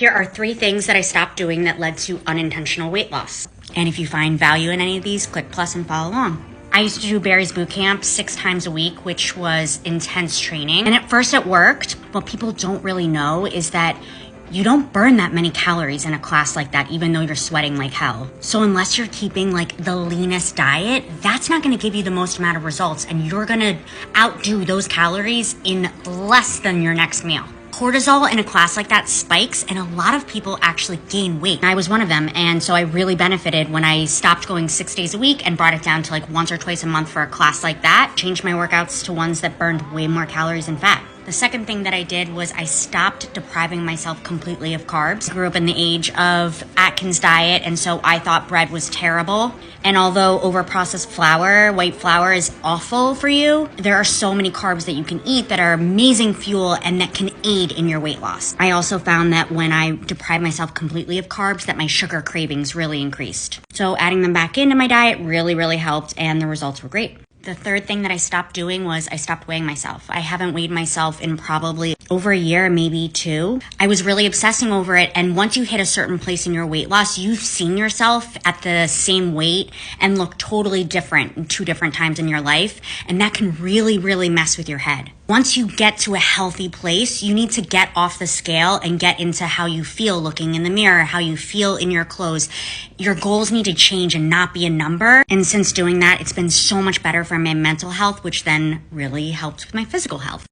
Here are 3 things that I stopped doing that led to unintentional weight loss. And if you find value in any of these, click plus and follow along. I used to do Barry's boot camp 6 times a week, which was intense training. And at first it worked. What people don't really know is that you don't burn that many calories in a class like that, even though you're sweating like hell. So unless you're keeping like the leanest diet, that's not gonna give you the most amount of results, and you're gonna outdo those calories in less than your next meal. Cortisol in a class like that spikes, and a lot of people actually gain weight. I was one of them, and so I really benefited when I stopped going 6 days a week and brought it down to like once or twice a month for a class like that. Changed my workouts to ones that burned way more calories and fat. The second thing that I did was I stopped depriving myself completely of carbs. I grew up in the age of Atkins diet, and so I thought bread was terrible. And although overprocessed flour, white flour, is awful for you, there are so many carbs that you can eat that are amazing fuel and that can aid in your weight loss. I also found that when I deprived myself completely of carbs, that my sugar cravings really increased. So adding them back into my diet really helped, and the results were great. The third thing that I stopped doing was I stopped weighing myself. I haven't weighed myself in probably over a year, maybe 2. I was really obsessing over it, and once you hit a certain place in your weight loss, you've seen yourself at the same weight and look totally different 2 different times in your life, and that can really mess with your head. Once you get to a healthy place, you need to get off the scale and get into how you feel looking in the mirror, how you feel in your clothes. Your goals need to change and not be a number. And since doing that, it's been so much better for my mental health, which then really helped with my physical health.